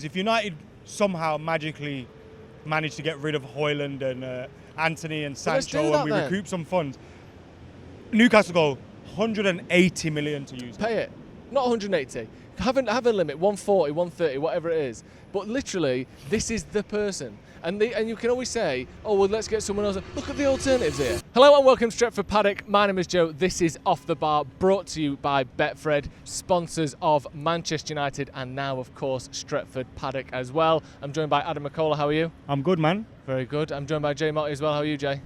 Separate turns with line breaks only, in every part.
If United somehow magically manage to get rid of Højlund and Anthony and Sancho and we recoup some funds, Newcastle go 180 million to use.
Pay it. Not 180. Have a limit, 140, 130, whatever it is. But literally, this is the person. And you can always say, oh, well, let's get someone else. Look at the alternatives here. Hello and welcome to Stretford Paddock. My name is Joe. This is Off the Bar, brought to you by Betfred, sponsors of Manchester United and now, of course, Stretford Paddock as well. I'm joined by Adam McKola. How are you?
I'm good, man.
Very good. I'm joined by Jay Motti as well. How are you, Jay?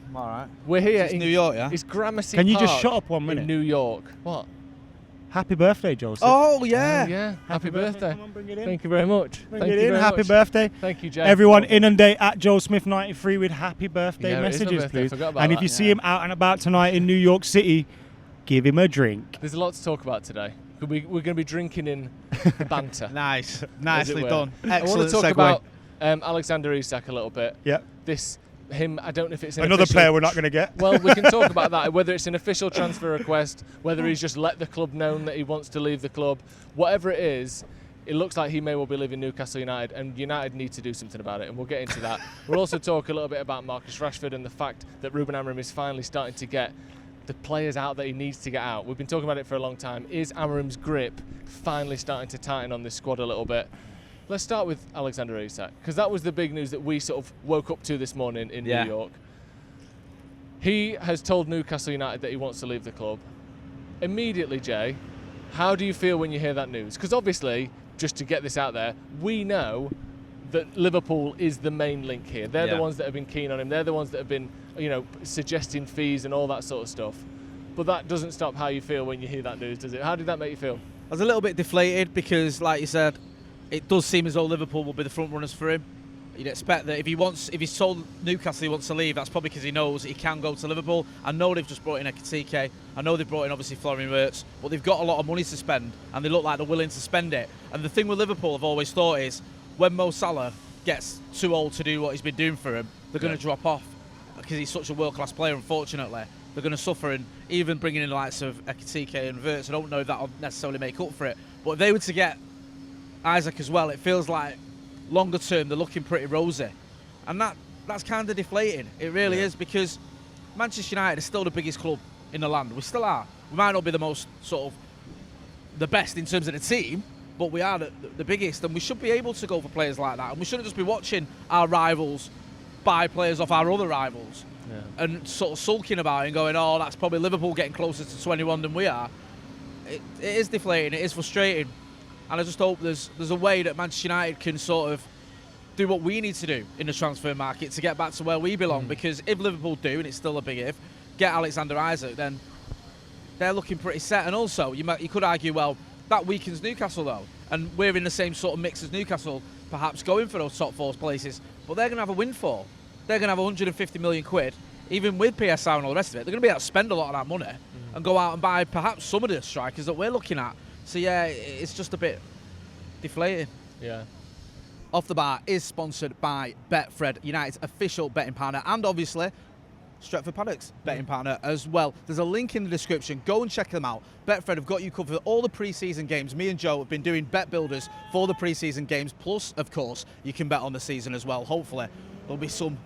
I'm all right.
We're here in
New York, yeah?
It's Gramercy
Can you
Park
just shut up 1 minute?
in New York. What?
Happy birthday, Joseph.
Oh, yeah.
Oh, yeah. Happy birthday.
Come on, bring it in.
Thank you very much.
Bring it in. Happy
much.
birthday.
Thank you, Jay.
Everyone inundate at Joe Smith 93 with happy birthday
Yeah, it is my
messages,
birthday. I
please.
forgot about
And if
that.
you see him out and about tonight in New York City, give him a drink.
There's a lot to talk about today. We're going to be drinking in the banter.
Nice. Nicely
were.
done.
I want
Excellent
to talk
segue.
about Alexander Isak a little bit.
Yeah.
Him, I don't know if it's
Another
official,
player we're not going to get.
Well, we can talk about that, whether it's an official transfer request, whether he's just let the club know that he wants to leave the club. Whatever it is, it looks like he may well be leaving Newcastle United, and United need to do something about it, and we'll get into that. We'll also talk a little bit about Marcus Rashford and the fact that Ruben Amorim is finally starting to get the players out that he needs to get out. We've been talking about it for a long time. Is Amorim's grip finally starting to tighten on this squad a little bit? Let's start with Alexander Isak, because that was the big news that we sort of woke up to this morning in New York. He has told Newcastle United that he wants to leave the club. Immediately, Jay, how do you feel when you hear that news? Because obviously, just to get this out there, we know that Liverpool is the main link here. They're the ones that have been keen on him. They're the ones that have been, suggesting fees and all that sort of stuff. But that doesn't stop how you feel when you hear that news, does it? How did that make you feel?
I was a little bit deflated because, like you said, it does seem as though Liverpool will be the front runners for him. You'd expect that if he's told Newcastle he wants to leave, that's probably because he knows he can go to Liverpool. I know they've just brought in Ekitike. I know they've brought in, obviously, Florian Wirtz, but they've got a lot of money to spend, and they look like they're willing to spend it. And the thing with Liverpool, I've always thought, is when Mo Salah gets too old to do what he's been doing for him, they're going to drop off because he's such a world-class player, unfortunately. They're going to suffer, and even bringing in the likes of Ekitike and Wirtz, I don't know if that'll necessarily make up for it. But if they were to get Isak as well, it feels like longer term they're looking pretty rosy. And that's kind of deflating. It really is, because Manchester United is still the biggest club in the land. We still are. We might not be the most the best in terms of the team, but we are the biggest, and we should be able to go for players like that. And we shouldn't just be watching our rivals buy players off our other rivals and sort of sulking about it and going, oh, that's probably Liverpool getting closer to 21 than we are. It is deflating. It is frustrating. And I just hope there's a way that Manchester United can sort of do what we need to do in the transfer market to get back to where we belong. Because if Liverpool do, and it's still a big if, get Alexander Isak, then they're looking pretty set. And also, you could argue, well, that weakens Newcastle, though. And we're in the same sort of mix as Newcastle, perhaps going for those top four places. But they're going to have a windfall. They're going to have 150 million quid, even with PSR and all the rest of it. They're going to be able to spend a lot of that money and go out and buy perhaps some of the strikers that we're looking at. So, yeah, it's just a bit deflating.
Yeah.
Off the Bar is sponsored by Betfred, United's official betting partner, and obviously Stretford Paddock's betting partner as well. There's a link in the description. Go and check them out. Betfred have got you covered for all the pre-season games. Me and Joe have been doing bet builders for the pre-season games. Plus, of course, you can bet on the season as well. Hopefully, there'll be some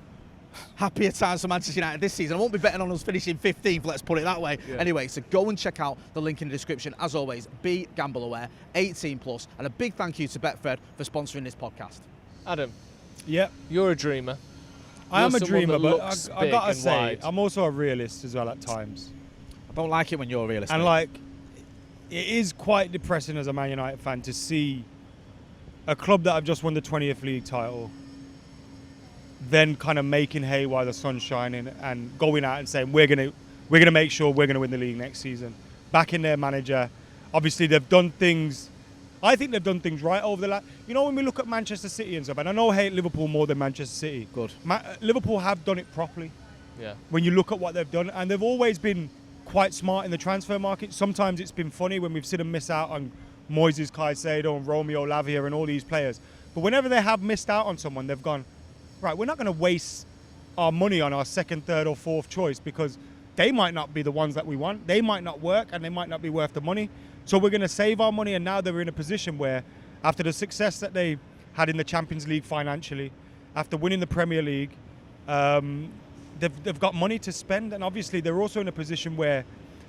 happier times for Manchester United this season. I won't be betting on us finishing 15th, let's put it that way. Yeah. Anyway, so go and check out the link in the description. As always, be gamble aware, 18+, and a big thank you to Betfred for sponsoring this podcast.
Adam,
Yeah.
you're a dreamer.
I am a
someone
dreamer,
that
but
looks
I
big
gotta
and
say,
wide.
I'm also a realist as well at times.
I don't like it when you're realistic.
And it is quite depressing as a Man United fan to see a club that have just won the 20th league title then kind of making hay while the sun's shining and going out and saying we're gonna make sure we're gonna win the league next season. Backing their manager. Obviously they've done things. I think they've done things right over the last. When we look at Manchester City and stuff, and I know I hate Liverpool more than Manchester City.
Good.
Liverpool have done it properly.
Yeah.
When you look at what they've done, and they've always been quite smart in the transfer market. Sometimes it's been funny when we've seen them miss out on Moises Caicedo and Romeo Lavia and all these players. But whenever they have missed out on someone, they've gone, right, we're not going to waste our money on our second, third or fourth choice because they might not be the ones that we want. They might not work and they might not be worth the money. So we're going to save our money, and now they're in a position where after the success that they had in the Champions League financially, after winning the Premier League, they've got money to spend, and obviously they're also in a position where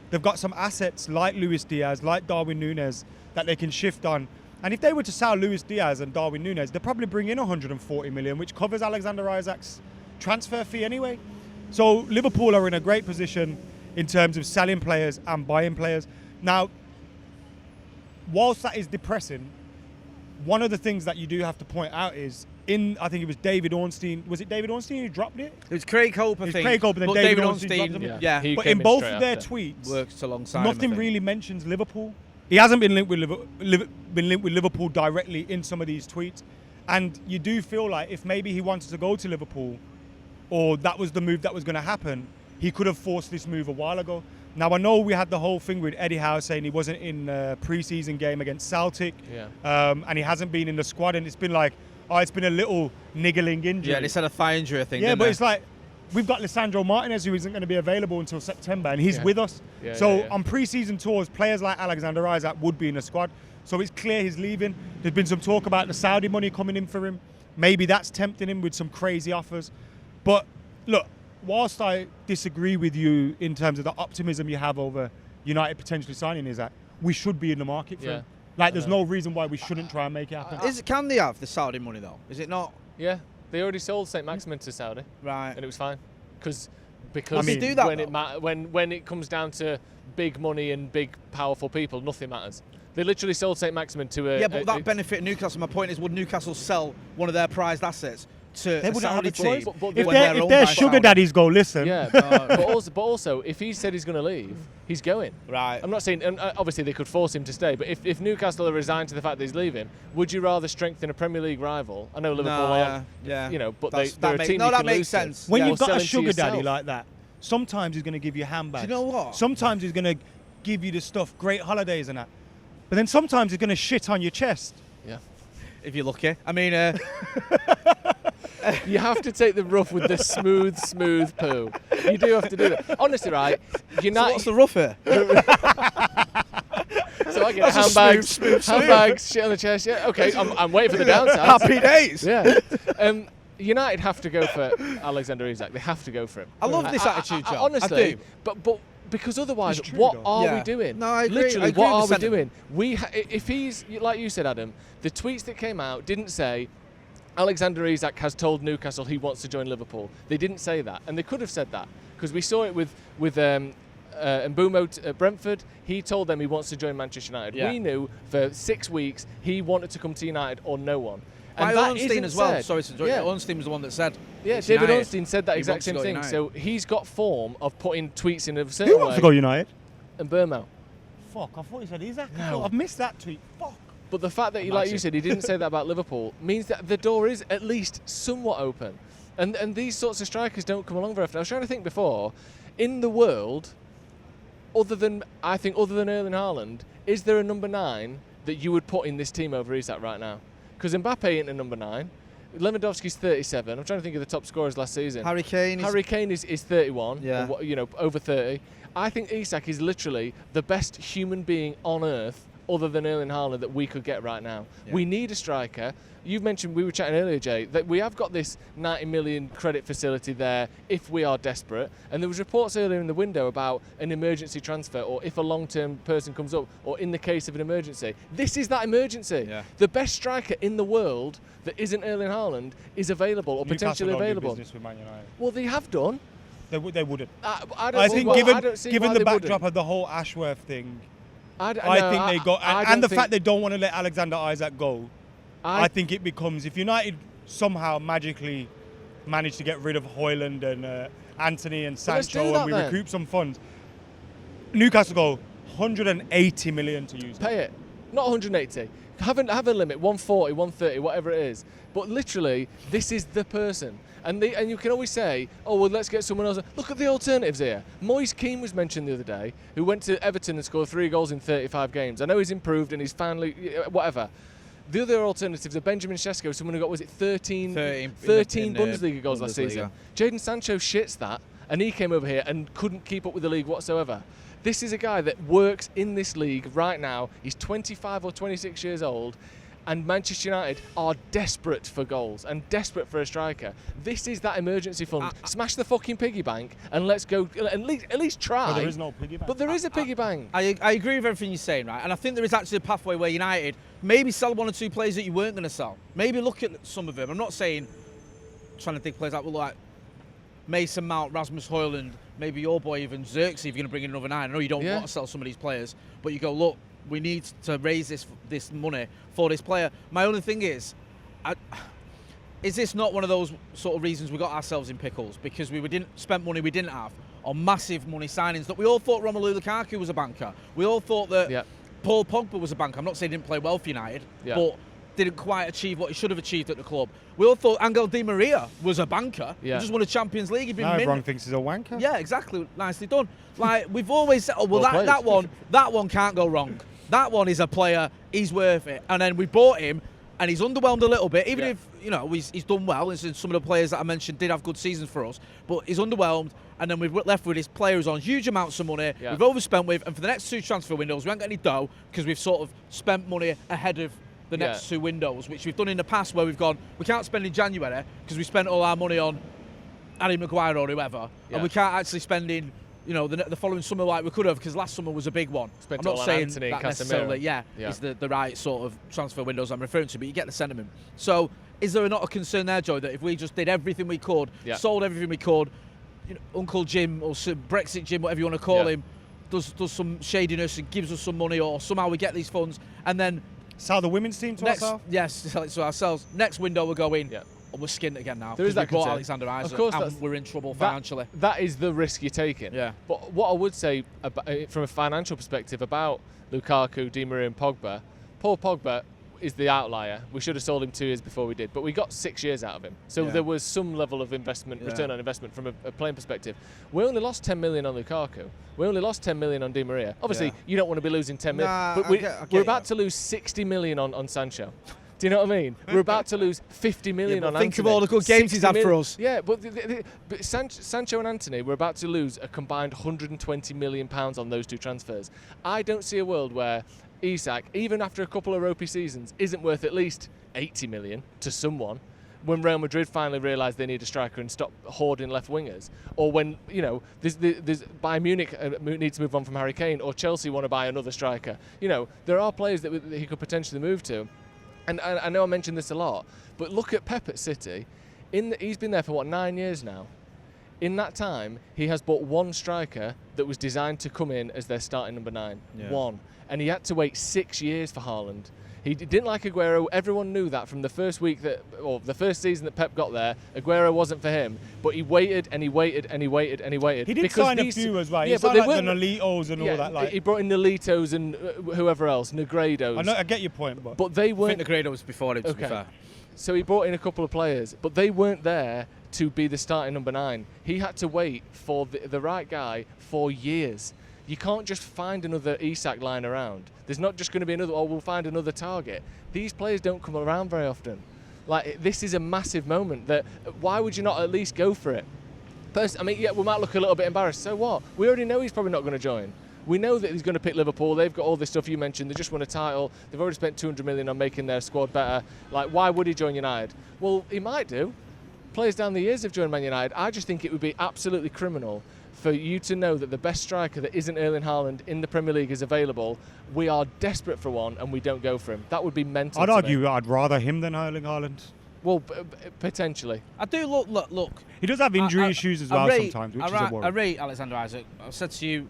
they've got some assets like Luis Diaz, like Darwin Núñez that they can shift on. And if they were to sell Luis Diaz and Darwin Núñez, they'd probably bring in 140 million, which covers Alexander Isak's transfer fee anyway. So Liverpool are in a great position in terms of selling players and buying players. Now, whilst that is depressing, one of the things that you do have to point out is, I think it was David Ornstein. Was it David Ornstein who dropped it?
It was Craig Hope, I
It was
think.
Craig Hope, and then
But
David Ornstein dropped it.
Yeah.
He
But
came
in both
straight
of their
after.
Works
tweets,
alongside him, I
nothing
think.
really mentions Liverpool. He hasn't been linked with Liverpool directly in some of these tweets, and you do feel like if maybe he wanted to go to Liverpool, or that was the move that was going to happen, he could have forced this move a while ago. Now, I know we had the whole thing with Eddie Howe saying he wasn't in a pre-season game against Celtic, and he hasn't been in the squad, and it's been like, it's been a little niggling injury.
Yeah, they said a thigh injury, I think.
Yeah,
didn't
but
they?
it's like, we've got Lisandro Martinez who isn't going to be available until September, and he's with us. On pre-season tours, players like Alexander Isak would be in the squad. So it's clear he's leaving. There's been some talk about the Saudi money coming in for him. Maybe that's tempting him with some crazy offers. But look, whilst I disagree with you in terms of the optimism you have over United potentially signing Isak, we should be in the market for him. Like, there's no reason why we shouldn't try and make it happen.
Can they have the Saudi money, though? Is it not?
Yeah, they already sold St. Maximin to Saudi,
Right.
and it was fine, because
I mean, do that,
when it comes down to big money and big powerful people, nothing matters. They literally sold St. Maximin to a...
Yeah, but that benefited Newcastle. My point is, would Newcastle sell one of their prized assets to
They
a
wouldn't have
Saudi
a choice.
team?
But
If
when they're
their
owned by
sugar
Saudi?
daddies go, listen.
Yeah, but also, if he said he's going to leave, he's going.
Right.
I'm not saying, and obviously they could force him to stay, but if Newcastle are resigned to the fact that he's leaving, would you rather strengthen a Premier League rival? I know Liverpool aren't,
yeah.
but
That's-
they're a
that
team
makes- no,
you
that
can
makes
lose to.
sense.
When
Yeah.
you've got
Or
a
sell
sugar
him to
daddy
yourself.
like that, sometimes he's going to give you handbags.
Do you know what?
Sometimes he's going to give you the stuff, great holidays and that. But then sometimes he's going to shit on your chest.
Yeah.
If you're lucky. I mean,
You have to take the rough with the smooth poo. You do have to do that. Honestly, right?
so
United.
what's the rough here?
So I get
That's a
handbags,
smooth.
handbags, shit on the chest. Yeah, okay. I'm waiting for the downside.
Happy days.
Yeah. United have to go for Alexander Isak. They have to go for him.
I love this attitude, John.
Honestly,
I do.
but because otherwise,
It's true,
what
though.
are
Yeah.
we doing?
No, I agree.
Literally,
I agree
what are
with
we
the sentiment.
doing? If he's like you said, Adam, the tweets that came out didn't say Alexander Isak has told Newcastle he wants to join Liverpool. They didn't say that, and they could have said that because we saw it with Mbeumo at Brentford. He told them he wants to join Manchester United.
Yeah.
We knew for 6 weeks he wanted to come to United or no one.
By
that
Ornstein
isn't
as well.
said.
Sorry to interrupt.
Yeah.
Ornstein was the one that said.
Yeah,
it's
David
United.
Ornstein said that
He
exact
wants to
same
go
thing.
United.
So he's got form of putting tweets in a certain
Who
way.
wants to go United?
And Mbeumo.
Fuck, I thought he said Isak.
No.
I've missed that tweet. Fuck.
But the fact that, like you said, he didn't say that about Liverpool means that the door is at least somewhat open. And these sorts of strikers don't come along very often. I was trying to think before, in the world, other than Erling Haaland, is there a number 9 that you would put in this team over Isak right now? Because Mbappe ain't a number 9. Lewandowski's 37. I'm trying to think of the top scorers last season.
Harry Kane.
Harry Kane is 31,
Yeah.
or, over 30. I think Isak is literally the best human being on earth other than Erling Haaland that we could get right now.
Yeah.
We need a striker. You've mentioned, we were chatting earlier, Jay, that we have got this 90 million credit facility there if we are desperate. And there was reports earlier in the window about an emergency transfer, or if a long-term person comes up, or in the case of an emergency. This is that emergency.
Yeah.
The best striker in the world that isn't Erling Haaland is available or potentially
Newcastle don't do
available.
business with Man United.
Well, they have done.
They wouldn't.
I
think
don't see
given
why
the
they wouldn't.
backdrop of the whole Ashworth thing,
I
think they go, and the fact they don't want to let Alexander Isak go. I think it becomes, if United somehow magically manage to get rid of Højlund and Anthony and
Well, let's do
Sancho
that
and we
then.
recoup some funds, Newcastle go 180 million to use.
pay it, not 180. Have a limit, 140, 130, whatever it is. But literally, this is the person. And you can always say, oh, well, let's get someone else. Look at the alternatives here. Moise Keane was mentioned the other day, who went to Everton and scored 3 goals in 35 games. I know he's improved and he's finally, whatever. The other alternatives are Benjamin Sesko, someone who got, was it 13 Bundesliga goals last season. Jadon Sancho shits that, and he came over here and couldn't keep up with the league whatsoever. This is a guy that works in this league right now. He's 25 or 26 years old, And Manchester United are desperate for goals and desperate for a striker. This is that emergency fund. Smash the fucking piggy bank and let's go. At least try.
But there is no piggy bank.
But there is a piggy bank.
I agree with everything you're saying, right? And I think there is actually a pathway where United maybe sell 1 or 2 players that you weren't going to sell. Maybe look at some of them. I'm not saying trying to dig players out, but like Mason Mount, Rasmus Højlund, maybe your boy even Xerxes, if you're going to bring in another 9. I know you don't want to sell some of these players, but you go, look, we need to raise this money for this player. My only thing is this not one of those sort of reasons we got ourselves in pickles? Because we didn't spend money we didn't have on massive money signings. That we all thought Romelu Lukaku was a banker. We all thought that Paul Pogba was a banker. I'm not saying he didn't play well for United, but didn't quite achieve what he should have achieved at the club. We all thought Angel Di Maria was a banker. He just won a Champions League. He'd been
now everyone thinks he's a wanker.
Yeah, exactly. Nicely done. Like, we've always said, oh, well, that one can't go wrong. That one is a player, he's worth it. And then we bought him, and he's underwhelmed a little bit, even if, he's done well. And some of the players that I mentioned did have good seasons for us, but he's underwhelmed. And then we've left with this player who's on huge amounts of money, we've overspent with, and for the next 2 transfer windows, we haven't got any dough, because we've sort of spent money ahead of the next 2 windows, which we've done in the past, where we've gone, we can't spend in January, because we spent all our money on Harry Maguire or whoever, and we can't actually spend in the following summer like we could have, because last summer was a big one.
Spent
I'm not saying
Anthony
that necessarily, is the right sort of transfer windows I'm referring to, but you get the sentiment. So is there not a concern there, Joy, that if we just did everything we could, sold everything we could, Uncle Jim or Brexit Jim, whatever you want to call him, does some shadiness and gives us some money, or somehow we get these funds, and then
sell the women's team to ourselves?
Yes, sell it to ourselves. Next window we'll go in. And we're skinned again now.
There is that
we bought
concern.
Alexander Isak,
of course,
and we're in trouble financially.
That is the risk you're taking.
Yeah.
But what I would say from a financial perspective about Lukaku, Di Maria and Pogba, Paul Pogba is the outlier. We should have sold him 2 years before we did, but we got 6 years out of him. So there was some level of investment, return on investment from a playing perspective. We only lost 10 million on Lukaku. We only lost 10 million on Di Maria. Obviously, you don't want to be losing 10 million, but we're about to lose 60 million on Sancho. Do you know what I mean? We're about to lose 50 million on Anthony.
Think of all the good games he's had for us.
Yeah, but Sancho and Anthony, we're about to lose a combined 120 million pounds on those 2 transfers. I don't see a world where Isak, even after a couple of ropey seasons, isn't worth at least 80 million to someone when Real Madrid finally realise they need a striker and stop hoarding left wingers, or when there's Bayern Munich need to move on from Harry Kane, or Chelsea want to buy another striker. There are players that he could potentially move to. And I know I mentioned this a lot, but look at Pep at City. He's been there for 9 years now. In that time, he has bought 1 striker that was designed to come in as their starting number 9. Yeah. 1. And he had to wait 6 years for Haaland. He didn't like Aguero. Everyone knew that from the first week the first season that Pep got there. Aguero wasn't for him, but he waited and he waited and he waited and he waited.
He did sign a few as well.
Yeah,
but they weren't the Nolitos and all that. Like,
he brought in Nolitos and whoever else, Negredos.
I get your point, but
they weren't.
I think Negredo was before him. To be fair.
So he brought in a couple of players, but they weren't there to be the starting number 9. He had to wait for the right guy for years. You can't just find another Isak lying around. There's not just going to be another, we'll find another target. These players don't come around very often. Like, this is a massive moment. Why would you not at least go for it? We might look a little bit embarrassed. So what? We already know he's probably not going to join. We know that he's going to pick Liverpool. They've got all this stuff you mentioned. They just won a title. They've already spent 200 million on making their squad better. Like, why would he join United? Well, he might do. Players down the years have joined Man United. I just think it would be absolutely criminal for you to know that the best striker that isn't Erling Haaland in the Premier League is available. We are desperate for one and we don't go for him. That would be mental.
I'd argue I'd rather him than Erling Haaland.
Well, potentially.
I do look.
He does have injury issues as well sometimes, which is a worry.
I rate Alexander Isak. I've said to you,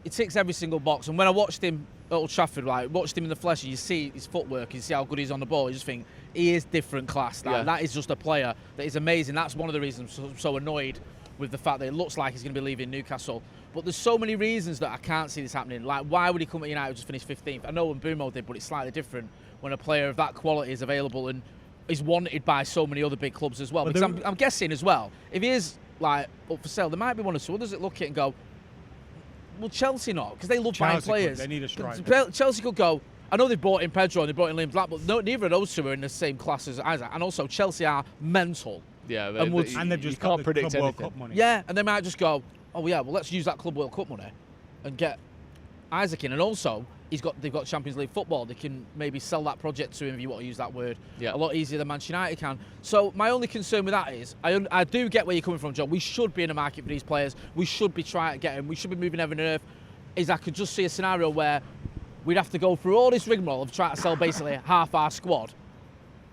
he ticks every single box. And when I watched him at Old Trafford, watched him in the flesh, and you see his footwork, you see how good he's on the ball, you just think he is different class. That is just a player that is amazing. That's one of the reasons I'm so annoyed with the fact that it looks like he's going to be leaving Newcastle. But there's so many reasons that I can't see this happening. Like, why would he come at United and just finish 15th? I know when Bumo did, but it's slightly different when a player of that quality is available and is wanted by so many other big clubs as well. Because I'm guessing as well, if he is up for sale, there might be one or two others that look at it and go, well, Chelsea not, because they love buying players.
They need a striker.
Chelsea could go, I know they've bought in Pedro and they brought in Liam Black, but neither of those two are in the same class as Isak. And also, Chelsea are mental.
Yeah,
and they've just got
predict
the Club
anything.
World Cup money.
Yeah, and they might just go, well, let's use that Club World Cup money and get Isak in. And also, they've got Champions League football. They can maybe sell that project to him, if you want to use that word,
Yeah.
a lot easier than Manchester United can. So my only concern with that is, I do get where you're coming from, John. We should be in the market for these players. We should be trying to get them. We should be moving heaven and earth. I could just see a scenario where we'd have to go through all this rigmarole of trying to sell basically half our squad.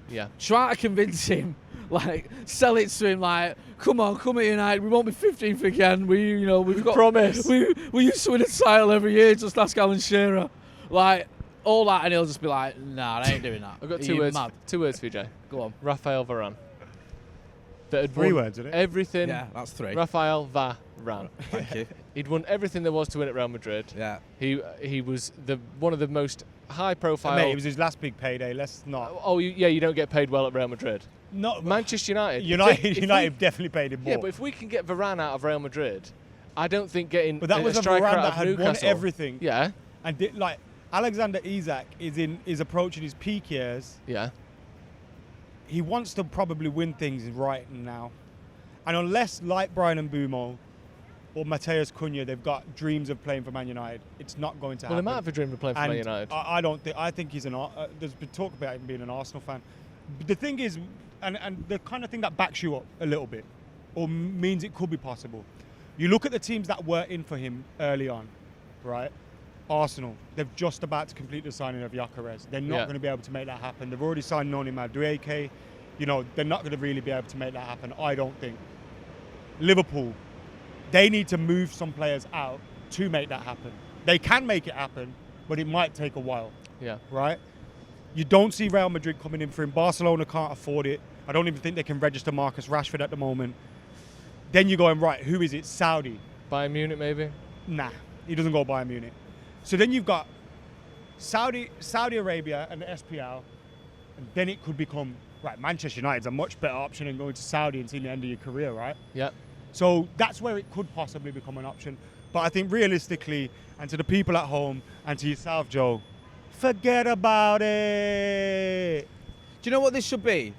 Yeah.
Try to convince him, like, sell it to him, like, come at United, we won't be 15th again. We've got
promise.
We used to win a title every year, just ask Alan Shearer. Like, all that, and he'll just be like, nah, I ain't doing that.
I've got
Are
two
you
words.
mad?
2 words for you, Jay.
Go on.
Raphael Varane. That had
3
won
words, isn't it?
everything.
Yeah, that's 3.
Raphael Varane.
Thank you.
He'd won everything there was to win at Real Madrid.
Yeah.
He was one of the most high profile.
Mate, it was his last big payday. Let's not.
Oh, you don't get paid well at Real Madrid.
Not
Manchester United.
United definitely paid him more.
Yeah, but if we can get Varane out of Real Madrid, I don't think getting
But that was a
striker
Varane
out
that
of
had won
Newcastle.
everything.
Yeah,
And Alexander Isak is approaching his peak years.
yeah.
He wants to probably win things right now. And unless, like Brian Mbeumo or Mateus Cunha, they've got dreams of playing for Man United, it's not going to
Well,
happen.
they might have a dream of playing for Man
And
United.
I don't think. I think he's there's been talk about him being an Arsenal fan. But the thing is, and the kind of thing that backs you up a little bit, or means it could be possible. You look at the teams that were in for him early on, right? Arsenal, they're just about to complete the signing of Gyökeres. They're not
Yeah.
going to be able to make that happen. They've already signed Noni Madueke. They're not going to really be able to make that happen, I don't think. Liverpool, they need to move some players out to make that happen. They can make it happen, but it might take a while,
Yeah.
right? You don't see Real Madrid coming in for him. Barcelona can't afford it. I don't even think they can register Marcus Rashford at the moment. Then you're going, right, who is it? Saudi.
Bayern Munich, maybe.
Nah, he doesn't go Bayern Munich. So then you've got Saudi Arabia and the SPL, and then it could become, right, Manchester United's a much better option than going to Saudi and seeing the end of your career, right?
Yeah.
So that's where it could possibly become an option. But I think realistically, and to the people at home, and to yourself, Joe, forget about it.
Do you know what this should be?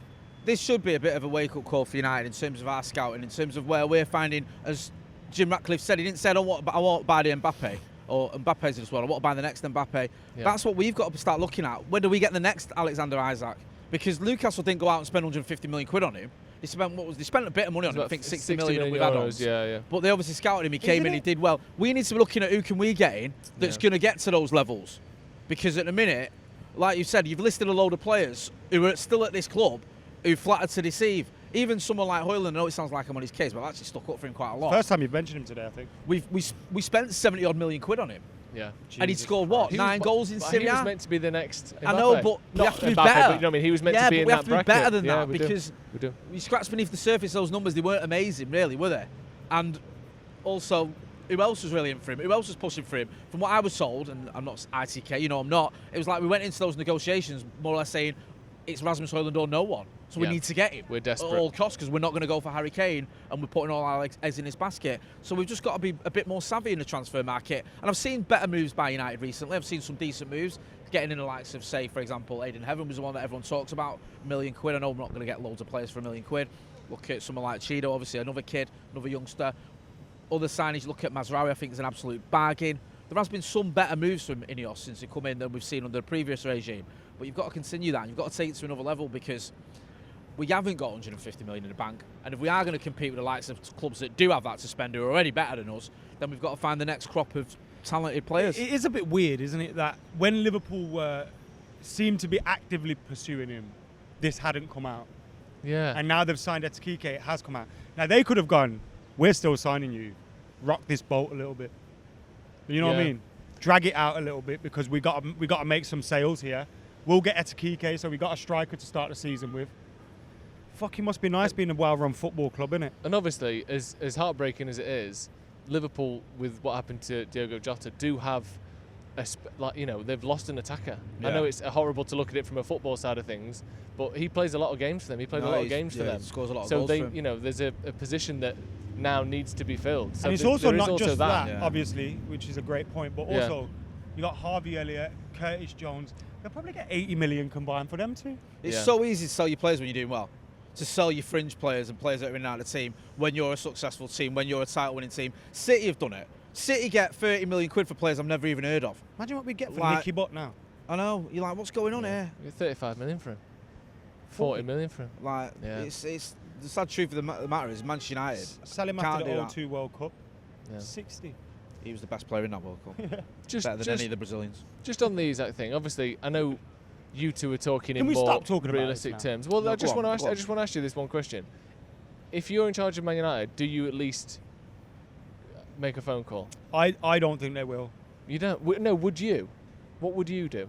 This should be a bit of a wake-up call for United in terms of our scouting, in terms of where we're finding, as Jim Ratcliffe said, he didn't say, I won't buy the Mbappe, or Mbappe's as well, I want to buy the next Mbappe.
Yeah.
That's what we've got to start looking at. When do we get the next Alexander Isak? Because Newcastle didn't go out and spend 150 million quid on him. They spent a bit of money on him, I think 60 million with add-ons.
Yeah.
But they obviously scouted him, he came
Isn't
in, he
it?
did well. We need to be looking at who can we get in that's
Yeah.
going to get to those levels. Because at the minute, like you said, you've listed a load of players who are still at this club who flattered to deceive. Even someone like Højlund, I know it sounds like I'm on his case, but I've actually stuck up for him quite a lot.
First time you've mentioned him today, I think.
We spent 70 odd million quid on him.
Yeah.
And he scored what?
He
9
was-
goals in
but
Serie
He was
A?
meant to be the next Mbappe.
I know, but we
Not
have to be
Mbappe,
better.
But, you know what I mean? He was meant to be in
we
that
have to
bracket.
be better than
Yeah,
that
we do.
because
We do.
you scratch beneath the surface those numbers, they weren't amazing, really, were they? And also, who else was really in for him? Who else was pushing for him? From what I was told, and I'm not ITK, I'm not, it was like we went into those negotiations more or less saying it's Rasmus Højlund or no one. So we
Yeah.
need to get him.
We're desperate.
At all costs, because we're not going to go for Harry Kane and we're putting all our eggs in his basket. So we've just got to be a bit more savvy in the transfer market. And I've seen better moves by United recently. I've seen some decent moves. Getting in the likes of, say, for example, Aiden Heaven was the one that everyone talks about. £1 million. I know we're not going to get loads of players for £1 million. Look at someone like Cheeto, obviously another kid, another youngster. Other signage, look at Mazraoui, I think is an absolute bargain. There has been some better moves from Ineos since he come in than we've seen under the previous regime. But you've got to continue that. You've got to take it to another level because we haven't got 150 million in the bank. And if we are going to compete with the likes of clubs that do have that to spend, who are already better than us, then we've got to find the next crop of talented players.
It is a bit weird, isn't it, that when Liverpool seemed to be actively pursuing him, this hadn't come out.
Yeah.
And now they've signed Etikike, it has come out. Now they could have gone, we're still signing you, rock this boat a little bit. You know what I
Yeah.
mean? Drag it out a little bit because we got to make some sales here. We'll get Etikike, so we got a striker to start the season with. Fucking must be nice being a well-run football club, innit?
And obviously, as heartbreaking as it is, Liverpool, with what happened to Diogo Jota, do have they've lost an attacker. I
Yeah.
know it's horrible to look at it from a football side of things, but he plays a lot of games for them. He played a lot of games for them.
Scores a lot of
So
goals
they,
for him.
there's a position that now needs to be filled. So
And it's
there
also
is
not
also
just that,
Yeah.
obviously, which is a great point, but
Yeah.
also you got Harvey Elliott, Curtis Jones. They'll probably get 80 million combined for them too.
It's
Yeah.
so easy to sell your players when you're doing well. To sell your fringe players and players that are in and out of the team when you're a successful team, when you're a title-winning team. City have done it. City get 30 million quid for players I've never even heard of.
Imagine what we get for
Like-
Nicky Butt now.
I know. You're like, what's going on here?
We get 35 million for him. 40 million for him.
Like,
Yeah.
it's the sad truth of the matter is Manchester United.
Sell him
Can't
after the
do that.
02 World Cup.
Yeah.
60.
He was the best player in that World Cup.
Just,
Better than
just,
any of the Brazilians.
just on the Isak thing, obviously, I know you two are talking
Can
in
we
more
stop talking about
realistic
this now?
terms. Well,
No,
I just
go on,
want to
go on.
ask you this one question. If you're in charge of Man United, do you at least make a phone call?
I don't think they will.
You don't? No, would you? What would you do?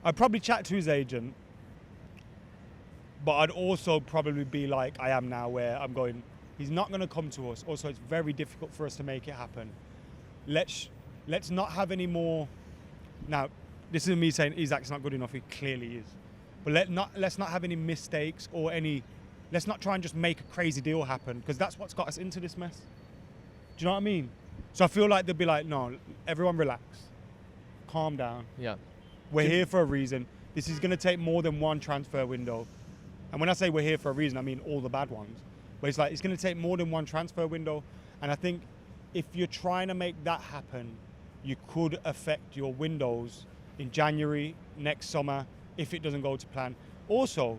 I'd probably chat to his agent, but I'd also probably be like I am now, where I'm going, he's not going to come to us. Also, it's very difficult for us to make it happen. Let's not have any more. Now, this isn't me saying Isak's not good enough. He clearly is. But let's not have any mistakes or any. Let's not try and just make a crazy deal happen, because that's what's got us into this mess. Do you know what I mean? So I feel like they'll be like, no, everyone relax, calm down.
Yeah.
We're here for a reason. This is going to take more than one transfer window. And when I say we're here for a reason, I mean all the bad ones. But it's like, it's going to take more than one transfer window. And I think if you're trying to make that happen, you could affect your windows in January, next summer, if it doesn't go to plan. Also,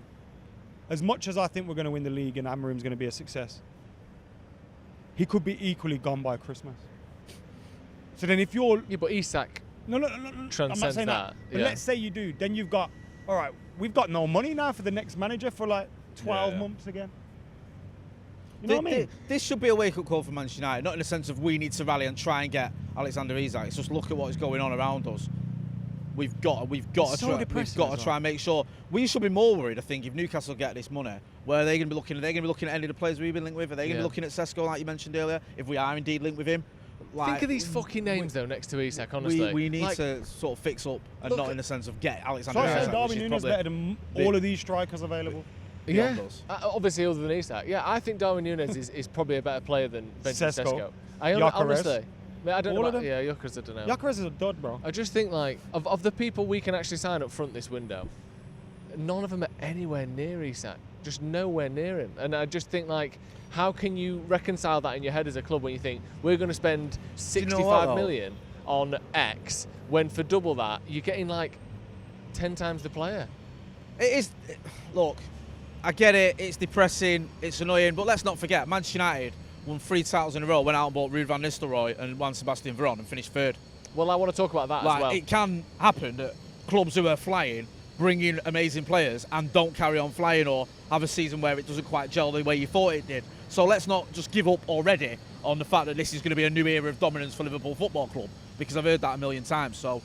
as much as I think we're going to win the league and Amorim's going to be a success, he could be equally gone by Christmas. So then if you're...
Yeah, but Isak
No, I'm not
transcends
saying that. But
yeah.
let's say you do. Then you've got, all right, we've got no money now for the next manager for like 12
Yeah.
months again. You know what I mean?
This should be a wake-up call for Manchester United, not in the sense of we need to rally and try and get Alexander Isak. It's just look at what is going on around us. We've got to try and make sure. We should be more worried, I think, if Newcastle get this money. Where are they going to be looking? Are they going to be looking at any of the players we've been linked with? Are they going to be looking at Sesko, like you mentioned earlier? If we are indeed linked with him, like,
think of these fucking names though next to Isak. Honestly,
we need
Like,
to sort of fix up, and
look
not
at-
in the sense of get
So
Alexander
I
Isak.
say
which
Darwin
is
Núñez
probably
better than
big.
all of these strikers available.
Yeah,
beyond us.
obviously other than Isak. Yeah, I think Darwin Núñez is probably a better player than Benjamin
Sesko.
Sesko. I
Gyökeres.
honestly, I don't
All
know.
of them?
Yeah, Gyökeres, I don't know.
Gyökeres is a dud, bro.
I just think like of the people we can actually sign up front this window, none of them are anywhere near Isak. Just nowhere near him. And I just think like, how can you reconcile that in your head as a club when you think we're going to spend
you know
65
what, though?
million on X when for double that you're getting like 10 times the player?
It is. Look, I get it. It's depressing. It's annoying. But let's not forget, Manchester United won 3 titles in a row. Went out and bought Ruud van Nistelrooy and Juan Sebastian Veron and finished third.
Well, I want to talk about that as well.
It can happen that clubs who are flying bring in amazing players and don't carry on flying, or have a season where it doesn't quite gel the way you thought it did. So let's not just give up already on the fact that this is going to be a new era of dominance for Liverpool Football Club, because I've heard that a million times. So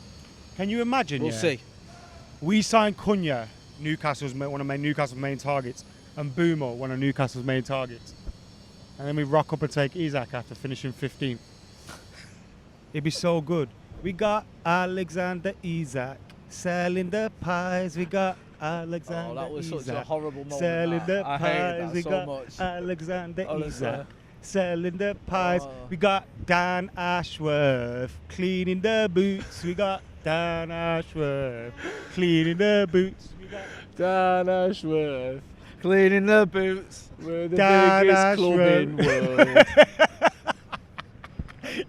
Can you imagine?
we'll
yeah?
see.
We signed Cunha, one of Newcastle's main targets, and Boomer, one of Newcastle's main targets. And then we rock up and take Isak after finishing 15th. It'd be so good. We got Alexander Isak selling the pies. We got Alexander
Oh, that was
Isak
such a horrible moment.
selling the
I hated
pies.
that
We
so
got
much.
Alexander
Honestly.
Isak selling the pies.
Oh.
We got Dan Ashworth cleaning the boots. We got Dan Ashworth cleaning the boots. We got
Dan Ashworth,
Cleaning the boots.
we're the
Dan
biggest club in world.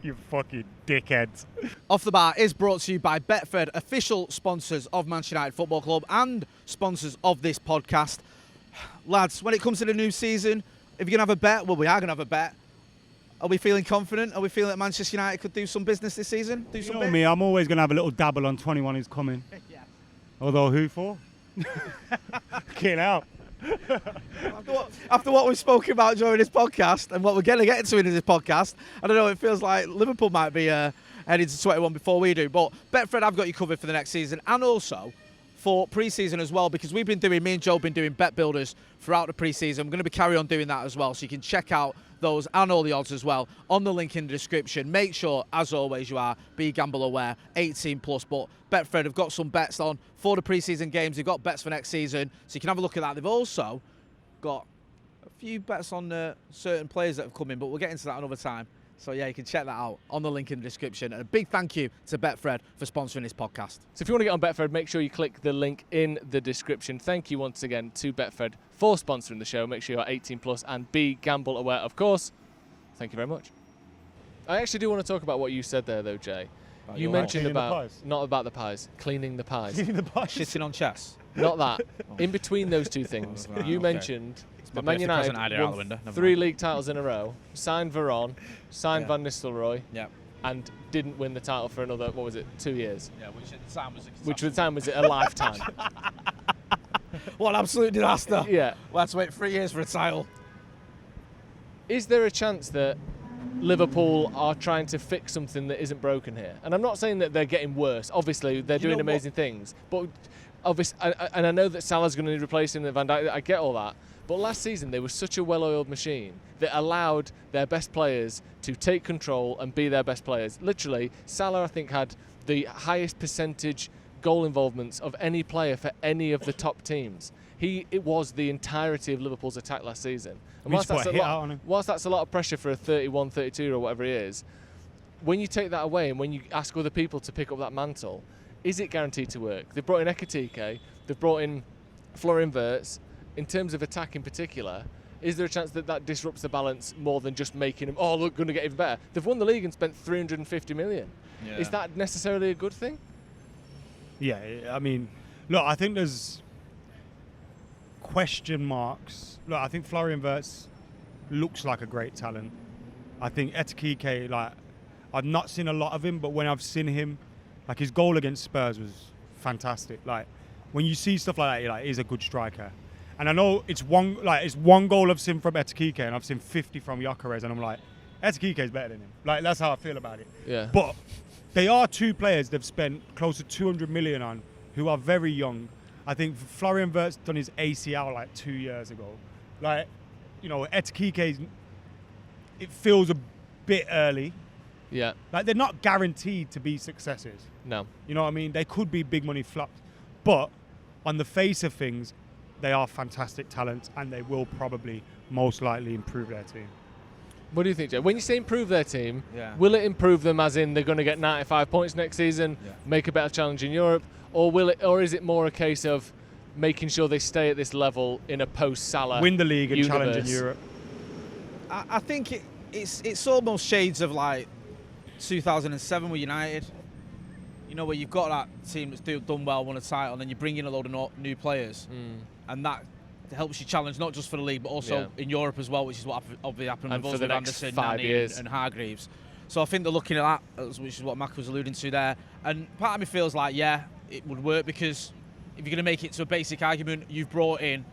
You fucking dickheads.
Off the Bar is brought to you by Betfred, official sponsors of Manchester United Football Club and sponsors of this podcast. Lads, when it comes to the new season, if you're going to have a bet, well, we are going to have a bet. Are we feeling confident? Are we feeling that Manchester United could do some business this season? Do
You
some
know
bit?
me, I'm always going to have a little dabble on 21 who's coming.
Yeah.
Although, who for? Get out.
After what we've spoken about during this podcast and what we're going to get into in this podcast, I don't know, it feels like Liverpool might be heading to 21 before we do. But Betfred, I've got you covered for the next season, and also for pre-season as well, because me and Joe have been doing bet builders throughout the pre-season. We're going to be carry on doing that as well, so you can check out those and all the odds as well on the link in the description. Make sure, as always, you are be gamble aware, 18 plus. But Betfred have got some bets on for the pre-season games. They've got bets for next season, so you can have a look at that. They've also got a few bets on certain players that have come in, but we'll get into that another time. So yeah, you can check that out on the link in the description. And a big thank you to Betfred for sponsoring this podcast.
So if you want to get on Betfred, make sure you click the link in the description. Thank you once again to Betfred for sponsoring the show. Make sure you're 18 plus and be gamble aware, of course. Thank you very much. I actually do want to talk about what you said there, though, Jay. You
your
mentioned
Cleaning the
about
pies?
not about the pies, cleaning the pies.
Cleaning the pies.
Shitting on chess.
Not that. In between those two things,
Right,
you
okay.
mentioned
my
that Man
birthday present
United
idea out the
won
window. Never
3
mind.
league titles in a row, signed Veron, signed
Yeah.
Van Nistelrooy,
Yeah.
and didn't win the title for another, 2 years?
Yeah, which at the time was
Which at the time was a lifetime.
What an absolute disaster.
Yeah.
We'll have to wait 3 years for a title.
Is there a chance that Liverpool are trying to fix something that isn't broken here? And I'm not saying that they're getting worse. Obviously, they're doing
know
amazing things. But and I know that Salah's going to need replacing Van Dijk. I get all that. But last season, they were such a well-oiled machine that allowed their best players to take control and be their best players. Literally, Salah, I think, had the highest percentage goal involvements of any player for any of the top teams. It was the entirety of Liverpool's attack last season. And
We just put a hit out on him.
whilst that's a lot of pressure for a 31, 32 or whatever he is, when you take that away and when you ask other people to pick up that mantle, is it guaranteed to work? They've brought in Ekitike, they've brought in Florian Wirtz. In terms of attack in particular, is there a chance that that disrupts the balance more than just making them, oh, look, going to get even better? They've won the league and spent 350 million.
Yeah.
Is that necessarily a good thing?
Yeah, I mean, look, I think there's question marks. Look, I think Florian Wirtz looks like a great talent. I think Ekitike, like, I've not seen a lot of him, but when I've seen him, like, his goal against Spurs was fantastic. Like, when you see stuff like that, you're like, he's a good striker. And I know it's one goal I've seen from Ekitike, and I've seen 50 from Gyökeres, and I'm like, Ekitike is better than him. Like, that's how I feel about it.
Yeah.
But they are two players they've spent close to 200 million on, who are very young. I think Florian Wirtz done his ACL like 2 years ago. Like, you know, Ekitike, it feels a bit early.
Yeah.
Like, they're not guaranteed to be successes.
No.
You know what I mean? They could be big money flops. But on the face of things, they are fantastic talents, and they will probably most likely improve their team.
What do you think, Jay? When you say improve their team,
Yeah.
will it improve them as in they're going to get 95 points next season,
Yeah.
make a better challenge in Europe, or is it more a case of making sure they stay at this level in a post-Salah
Win the league and
universe?
challenge in Europe.
I think it's almost shades of like 2007 with United. You know, where you've got that team that's done well, won a title, and then you bring in a load of new players, and that helps you challenge not just for the league but also in Europe as well, which is what obviously happened
And
with
for
us
the
with
next
Anderson,
5
Nani,
years.
and Hargreaves. So I think they're looking at that, which is what Mac was alluding to there. And part of me feels like, yeah, it would work, because if you're going to make it to a basic argument, you've brought in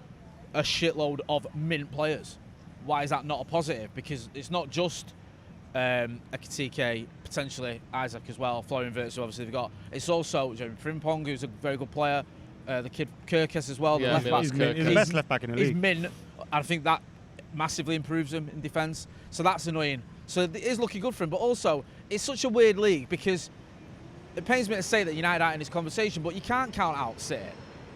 a shitload of mint players. Why is that not a positive? Because it's not just Ekitike, potentially Isak as well, Florian Wirtz, who obviously they've got. It's also Jeremy Frimpong, who's a very good player. The kid Kirkes as well,
Yeah,
the left
He's
back.
the best left back in the
He's
league.
mint. I think that massively improves him in defence. So that's annoying. So it is looking good for him. But also, it's such a weird league, because it pains me to say that United aren't in this conversation, but you can't count out City.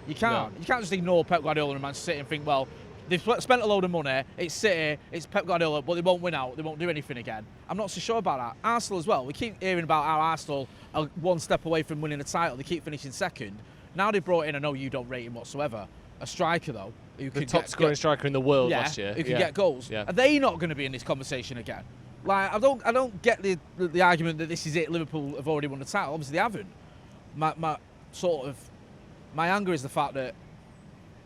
You can't.
No.
You can't just ignore Pep Guardiola and Manchester City and think, well, they've spent a load of money, it's City, it's Pep Guardiola, but they won't win out, they won't do anything again. I'm not so sure about that. Arsenal as well. We keep hearing about how Arsenal are one step away from winning a title. They keep finishing second. Now they've brought in, I know you don't rate him whatsoever, a striker though, who
The
could
top scoring striker in the world
yeah,
last year.
who can get goals.
Yeah.
Are they not going to be in this conversation again? Like, I don't get the argument that this is it. Liverpool have already won the title. Obviously they haven't. My anger is the fact that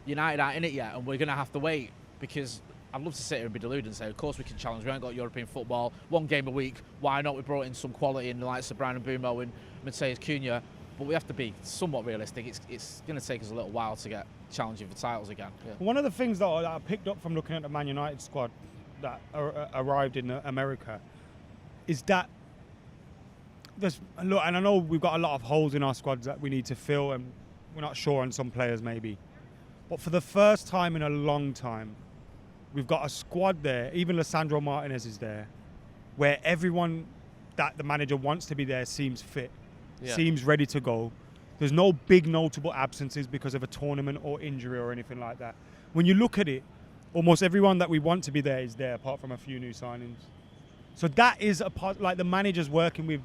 United aren't in it yet, and we're going to have to wait, because I'd love to sit here and be deluded and say, of course we can challenge. We haven't got European football, one game a week. Why not? We brought in some quality in the likes of Brian Mbeumo and Mateus Cunha, but we have to be somewhat realistic. It's going to take us a little while to get challenging for titles again. Yeah.
One of the things that I picked up from looking at the Man United squad that arrived in America is that and I know we've got a lot of holes in our squads that we need to fill, and we're not sure on some players maybe. But for the first time in a long time, we've got a squad there, even Lisandro Martinez is there, where everyone that the manager wants to be there seems fit, seems ready to go. There's no big notable absences because of a tournament or injury or anything like that. When you look at it, almost everyone that we want to be there is there, apart from a few new signings. So that is a part, like the manager's working with